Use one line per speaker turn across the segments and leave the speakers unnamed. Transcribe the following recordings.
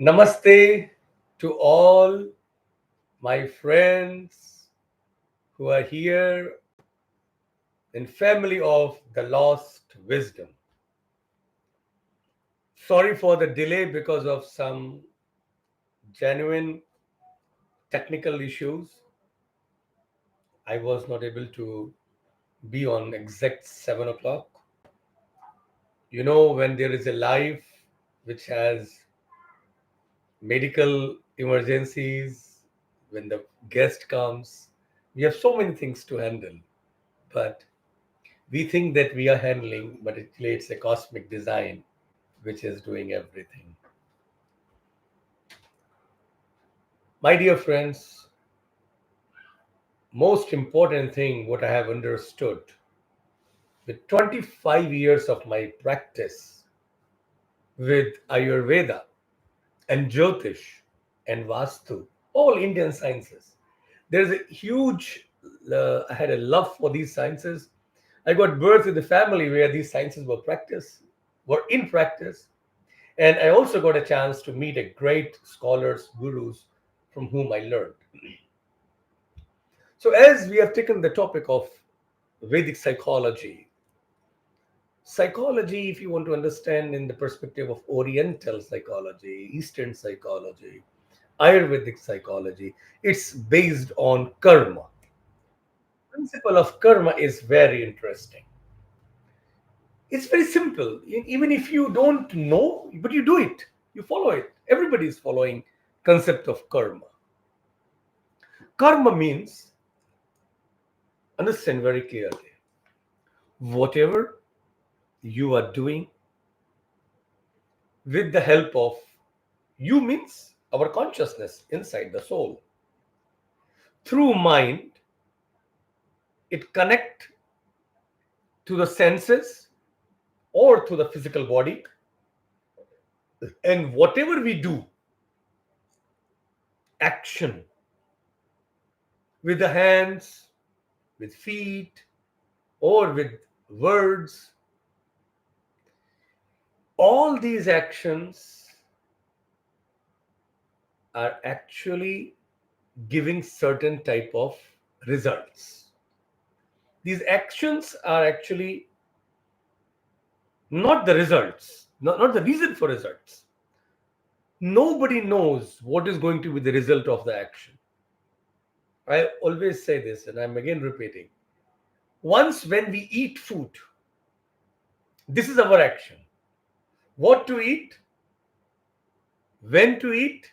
Namaste to all my friends who are here in family of the lost wisdom. Sorry for the delay because of some genuine technical issues. I was not able to be on exact 7 o'clock. When there is a life which has medical emergencies, when the guest comes, we have so many things to handle. But we think that we are handling, but actually it's a cosmic design which is doing everything. My dear friends, most important thing what I have understood with 25 years of my practice with Ayurveda and Jyotish and Vastu, all Indian sciences. There's a huge, I had a love for these sciences. I got birth in the family where these sciences were in practice. And I also got a chance to meet a great scholars, gurus from whom I learned. So, as we have taken the topic of Vedic psychology, if you want to understand in the perspective of Oriental psychology, Eastern psychology, Ayurvedic psychology, it's based on karma. The principle of karma is very interesting. It's very simple. Even if you don't know, but you do it, you follow it. Everybody is following concept of karma. Karma means, understand very clearly, whatever you are doing with the help of you means our consciousness inside the soul. Through mind, it connect to the senses or to the physical body. And whatever we do, action with the hands, with feet, or with words, all these actions are actually giving certain type of results. These actions are actually not the results, not the reason for results. Nobody knows what is going to be the result of the action. I always say this, and I'm again repeating. Once when we eat food, this is our action. What to eat, when to eat,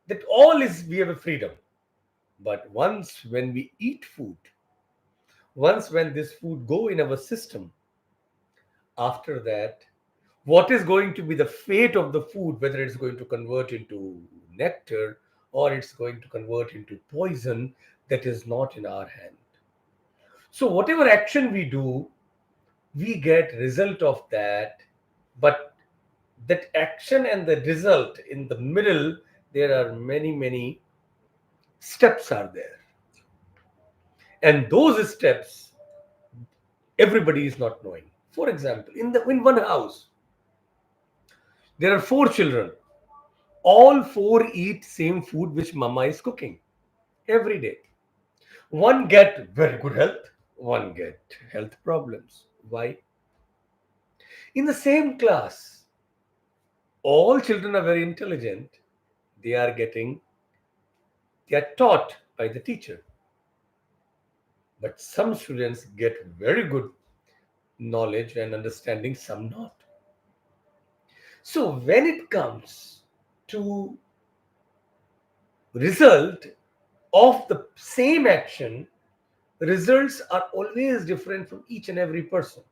that all is we have a freedom. But once when we eat food, once when this food go in our system, after that, what is going to be the fate of the food, whether it's going to convert into nectar or it's going to convert into poison, that is not in our hand. So whatever action we do, we get result of that, but that action and the result in the middle, there are many steps are there, and those steps everybody is not knowing. For example, in one house there are four children. All four eat same food which mama is cooking every day. One get very good health, one get health problems. Why? In the same class, all children are very intelligent. They are getting, they are taught by the teacher. But some students get very good knowledge and understanding, some not. So when it comes to result of the same action, results are always different from each and every person.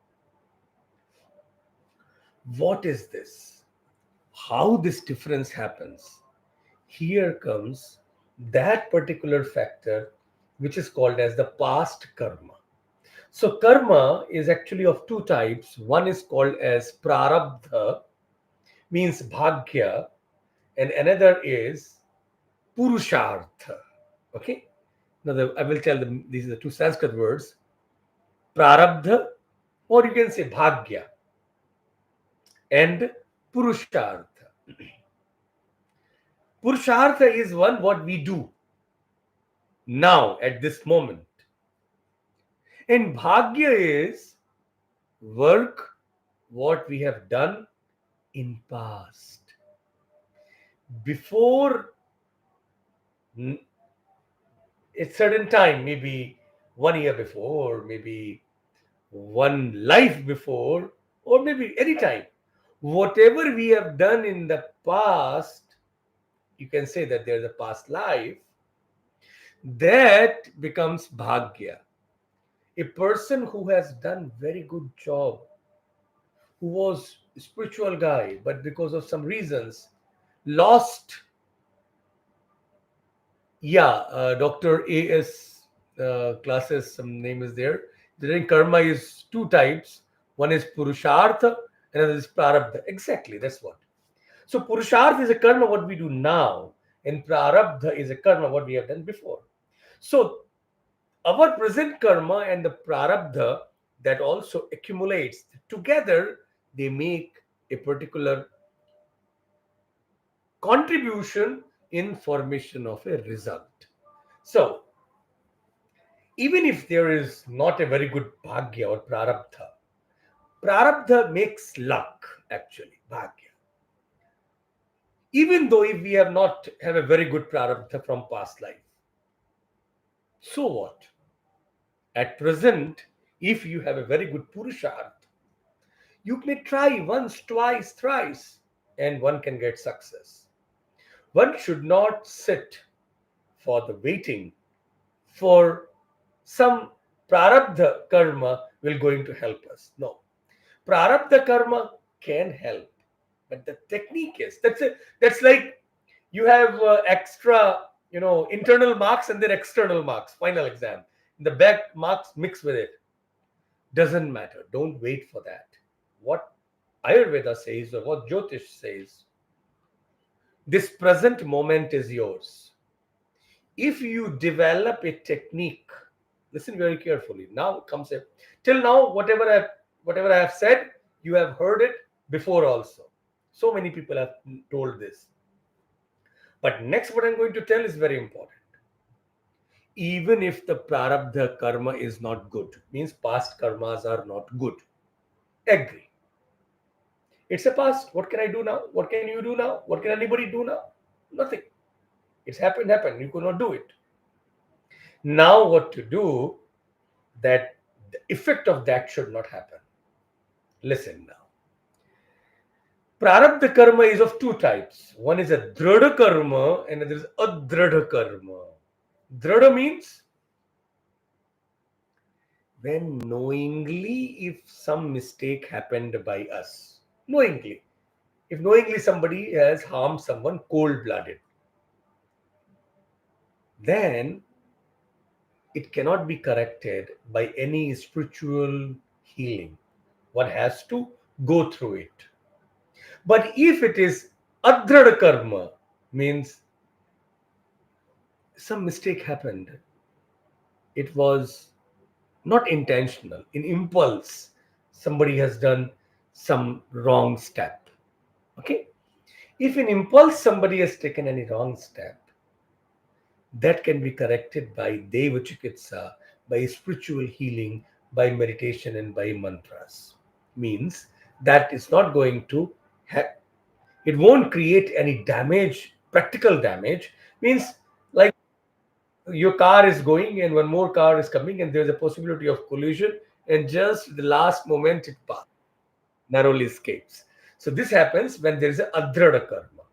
What is this? How this difference happens? Here comes that particular factor which is called as the past karma. So karma is actually of two types. One is called as prarabdha, means bhagya, and another is purushartha. Okay. Now I will tell them these are the two Sanskrit words, prarabdha, or you can say bhagya, and purushartha. Purushartha is one what we do now at this moment. And Bhagya is work what we have done in past. Before a certain time, maybe 1 year before, maybe one life before, or maybe any time. Whatever we have done in the past, you can say that there's a past life, that becomes bhagya. A person who has done very good job, who was a spiritual guy, but because of some reasons, lost. Yeah, Dr. A.S. Classes, some name is there. The karma is two types. One is Purushartha, another is Prarabdha. Exactly, that's what. So Purushartha is a karma what we do now, and Prarabdha is a karma what we have done before. So our present karma and the Prarabdha that also accumulates together, they make a particular contribution in formation of a result. So even if there is not a very good bhagya or prarabdha, prarabdha makes luck actually, bhagya. Even though if we have not have a very good prarabdha from past life, so what? At present, if you have a very good purusharth, you may try once, twice, thrice, and one can get success. One should not sit for the waiting for some prarabdha karma will going to help us. No, prarabdha karma can help, but the technique is that's like you have extra, internal marks and then external marks, final exam. The back marks mix with it. Doesn't matter. Don't wait for that. What Ayurveda says or what Jyotish says, this present moment is yours. If you develop a technique, listen very carefully. Now comes a till now, whatever I have said, you have heard it before also. So many people have told this. But next, what I'm going to tell is very important. Even if the prarabdha karma is not good, means past karmas are not good. Agree. It's a past. What can I do now? What can you do now? What can anybody do now? Nothing. It's happened. You could not do it. Now, what to do that the effect of that should not happen. Listen now. Prarabdha karma is of two types. One is a dhrada karma and another is adhrada karma. Dhrada means when knowingly, if some mistake happened by us. Knowingly. If knowingly somebody has harmed someone cold blooded, then it cannot be corrected by any spiritual healing. One has to go through it. But if it is adhrada karma, means some mistake happened, it was not intentional, in impulse, somebody has done some wrong step. Okay? If in impulse somebody has taken any wrong step, that can be corrected by Deva Chikitsa, by spiritual healing, by meditation, and by mantras. Means that is not going to it won't create any damage, practical damage. Means like your car is going and one more car is coming and there's a possibility of collision, and just the last moment it passes, narrowly escapes. So this happens when there is a adhrada karma.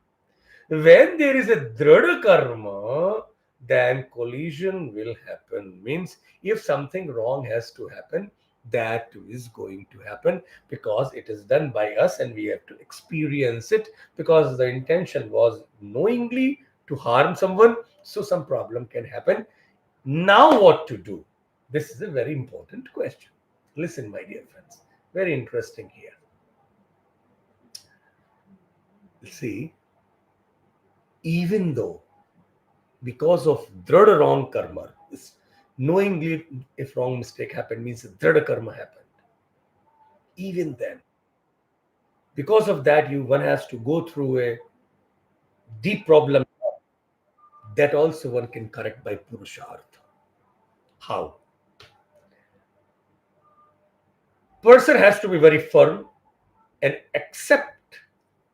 When there is a dhrada karma, then collision will happen. Means if something wrong has to happen, that is going to happen because it is done by us and we have to experience it because the intention was knowingly to harm someone, so some problem can happen. Now, what to do? This is a very important question. Listen, my dear friends, very interesting here. See, even though because of dhrada wrong karma, knowingly if wrong mistake happened means dhrada karma happened. Even then, because of that, one has to go through a deep problem. that also one can correct by Purushartha. How? Person has to be very firm and accept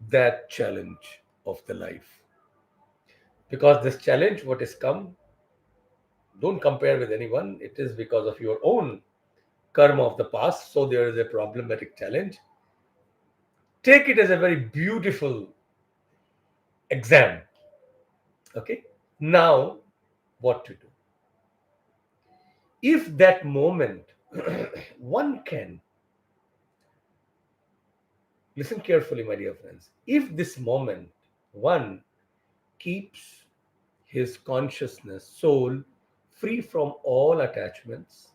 that challenge of the life. Because this challenge, what has come, don't compare with anyone. It is because of your own karma of the past. So there is a problematic challenge. Take it as a very beautiful exam. Okay. Now, what to do? If that moment one can listen carefully, my dear friends, if this moment one keeps his consciousness, soul, free from all attachments,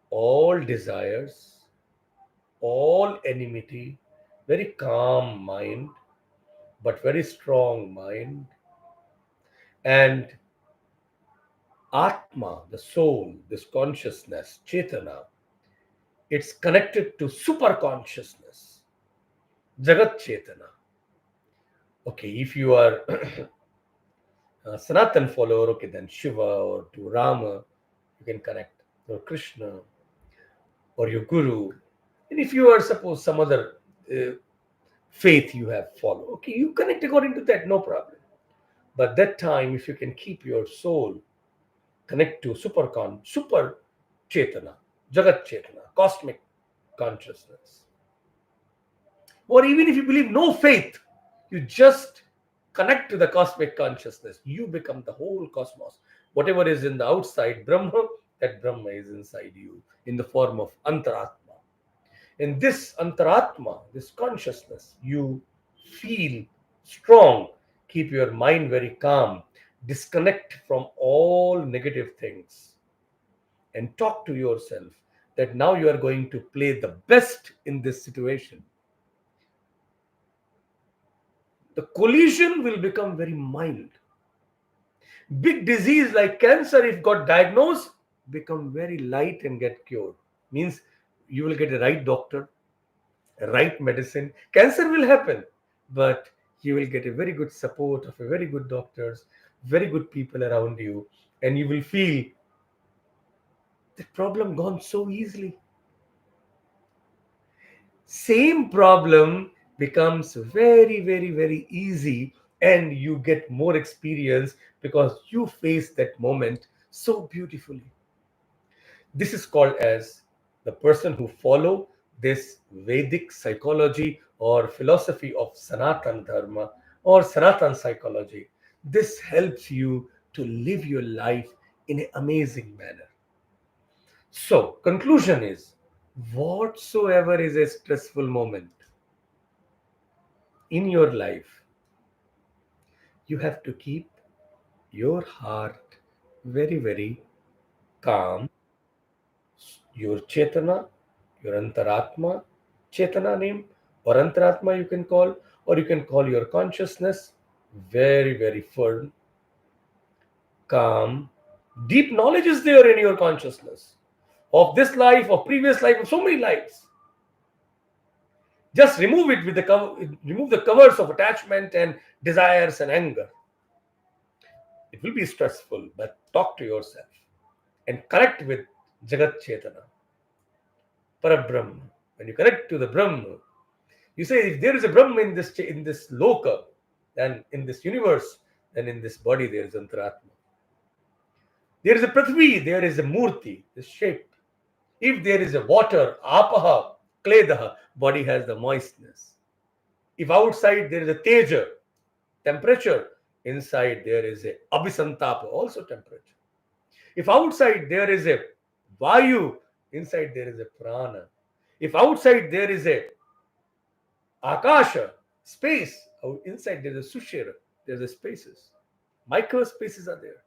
all desires, all enmity, very calm mind, but very strong mind, and Atma, the soul, this consciousness, Chetana, it's connected to super consciousness, Jagat Chetana. Okay, if you are a Sanatan follower, okay, then Shiva or to Rama, you can connect, or Krishna, or your Guru. And if you are, suppose, some other faith you have followed, okay, you connect according to that, no problem. But that time, if you can keep your soul connect to super Chetana, Jagat Chetana, cosmic consciousness, or even if you believe no faith, you just connect to the cosmic consciousness, you become the whole cosmos. Whatever is in the outside Brahma, that Brahma is inside you in the form of Antaratma. In this Antaratma, this consciousness, you feel strong, keep your mind very calm, disconnect from all negative things, and talk to yourself that now you are going to play the best in this situation. The collision will become very mild. Big disease like cancer, if got diagnosed, become very light and get cured. Means you will get a right doctor, a right medicine. Cancer will happen, but you will get a very good support of a very good doctors, very good people around you, and you will feel the problem gone so easily. Same problem becomes very, very, very easy, and you get more experience because you face that moment so beautifully. This is called as the person who follow this Vedic psychology or philosophy of Sanatan Dharma or Sanatan psychology. This helps you to live your life in an amazing manner. So, conclusion is whatsoever is a stressful moment in your life, you have to keep your heart very, very calm, your Chetana, your Antaratma, Chetana name, or Antaratma you can call, or you can call your consciousness very, very firm, calm. Deep knowledge is there in your consciousness of this life, of previous life, of so many lives. Just remove it with the remove the covers of attachment and desires and anger. It will be stressful, but talk to yourself and connect with Jagat Chetana, Parabrahma. When you connect to the Brahma, you say, if there is a Brahma in this loka, then in this universe, then in this body there is Antaratma. There is a Prithvi, there is a Murti, the shape. If there is a water, Apaha, Kledaha, body has the moistness. If outside there is a Teja, temperature, inside there is a Abhisantapa, also temperature. If outside there is a Vayu, inside there is a Prana. If outside there is a Akasha, space, inside there is a Sushira, there are spaces. Micro spaces are there.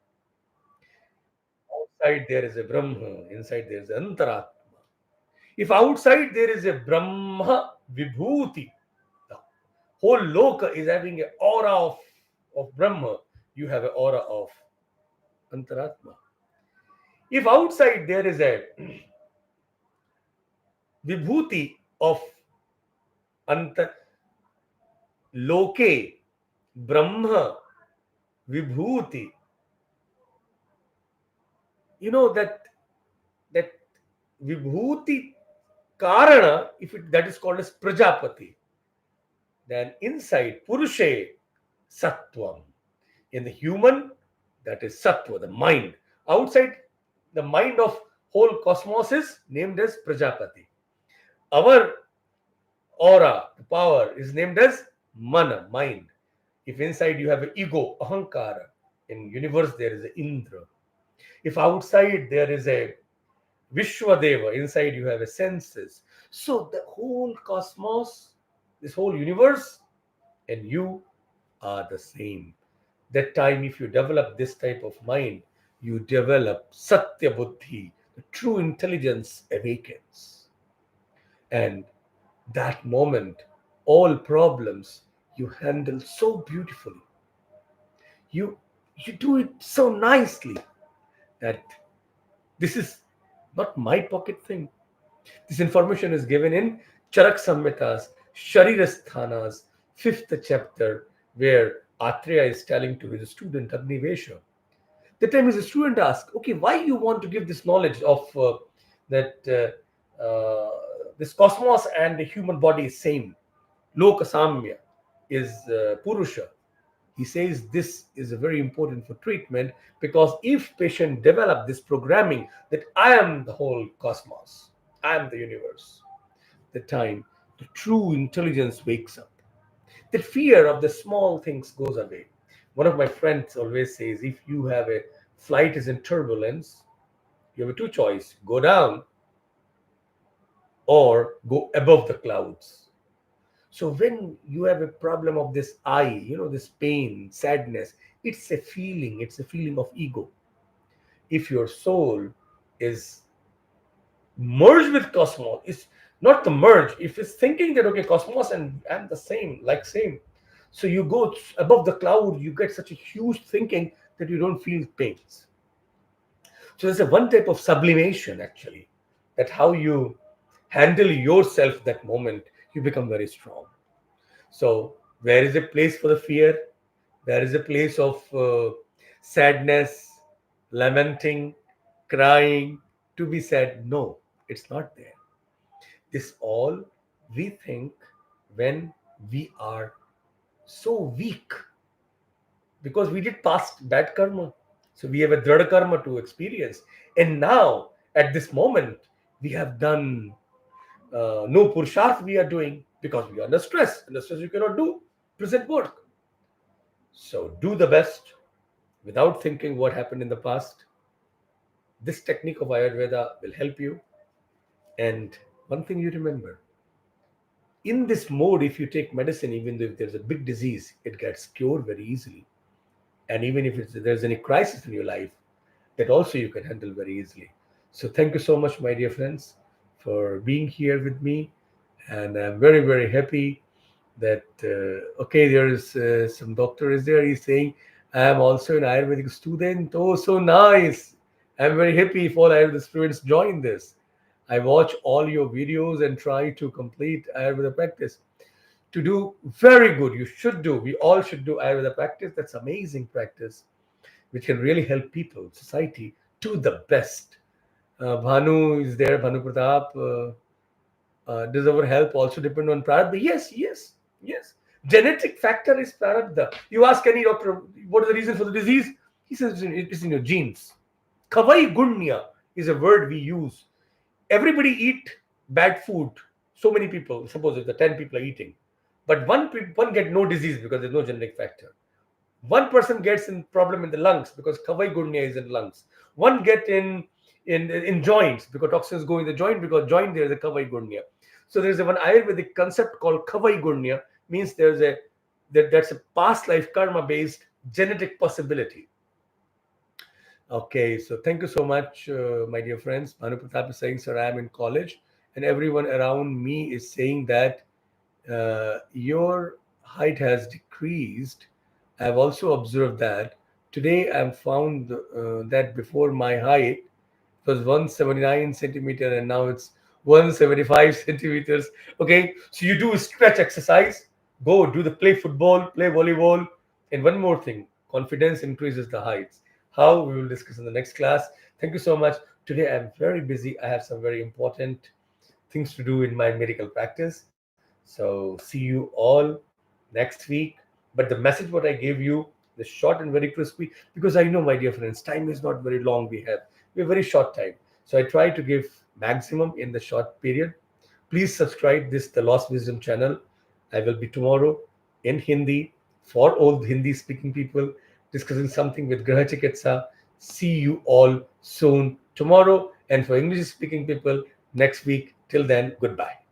Outside there is a Brahma, inside there is Antaratma. If outside there is a Brahma Vibhuti, the whole loka is having an aura of Brahma, you have an aura of Antaratma. If outside there is a Vibhuti of Anta Loke, Brahma, Vibhuti. You know that Vibhuti Karana, if that is called as Prajapati, then inside Purushe Sattvam. In the human, that is Sattva, the mind. Outside, the mind of whole cosmos is named as Prajapati. Our aura, the power, is named as Mana, mind. If inside you have an ego, Ahankara, in universe there is a Indra. If outside there is a Vishwadeva, inside you have a senses. So the whole cosmos, this whole universe, and you are the same. That time, if you develop this type of mind, you develop Satya Buddhi, the true intelligence awakens. And that moment, all problems you handle so beautifully. You you do it so nicely that this is not my pocket thing. This information is given in Charak Samhita's Sharirasthanas, fifth chapter, where Atreya is telling to his student Agnivesha. The time his student asks, okay, why you want to give this knowledge of that this cosmos and the human body is same. Lokasamya is Purusha. He says this is very important for treatment because if patient develop this programming that I am the whole cosmos, I am the universe, the time the true intelligence wakes up. The fear of the small things goes away. One of my friends always says, if you have a flight is in turbulence, you have a two choice: go down or go above the clouds. So when you have a problem of this I, this pain, sadness, it's a feeling of ego. If your soul is merged with cosmos, it's not the merge. If it's thinking that okay, cosmos and I'm the same, like same. So you go above the cloud, you get such a huge thinking that you don't feel pains. So there's a one type of sublimation actually, that how you handle yourself that moment, you become very strong. So where is a place for the fear? There is a place of sadness, lamenting, crying, to be said, no, it's not there. This all we think when we are so weak because we did past bad karma. So we have a drada karma to experience. And now, at this moment, we have done no purusharth we are doing because we are under stress. Under stress, you cannot do present work. So do the best without thinking what happened in the past. This technique of Ayurveda will help you. And one thing you remember, in this mode, if you take medicine, even though if there's a big disease, it gets cured very easily. And even if there's any crisis in your life, that also you can handle very easily. So thank you so much, my dear friends, for being here with me. And I'm very, very happy that, okay, there is some doctor is there. He's saying, I am also an Ayurvedic student. Oh, so nice. I'm very happy if all Ayurvedic students join this. I watch all your videos and try to complete Ayurveda practice. To do very good, you should do. We all should do Ayurveda practice. That's amazing practice, which can really help people, society, to the best. Bhanu is there, Bhanu Pratap. Does our help also depend on Prarabdha? Yes, yes, yes. Genetic factor is Prarabdha. You ask any doctor, what is the reason for the disease? He says it is in your genes. Kavai gunya is a word we use. Everybody eat bad food. So many people, suppose if the 10 people are eating, but one get no disease because there's no genetic factor. One person gets in problem in the lungs because kavai gunya is in lungs. One get in joints because toxins go in the joint because joint there is a kavai gunya. So there's one Ayurvedic concept called kavai gunya, means that's a past life karma based genetic possibility. Okay, so thank you so much, my dear friends. Manu Pratap is saying, sir, I am in college, and everyone around me is saying that your height has decreased. I've also observed that. Today, I found that before my height was 179 centimeter, and now it's 175 centimeters. Okay, so you do stretch exercise, go do the play football, play volleyball, and one more thing, confidence increases the heights. How, we will discuss in the next class. Thank you so much. Today I'm very busy. I have some very important things to do in my medical practice. So see you all next week. But the message what I gave you, the short and very crispy, because I know, my dear friends, time is not very long. We have very short time. So I try to give maximum in the short period. Please subscribe this the Lost Wisdom channel. I will be tomorrow in Hindi for all Hindi speaking people discussing something with Graha Chikitsa. See you all soon tomorrow, and for English speaking people next week. Till then, goodbye.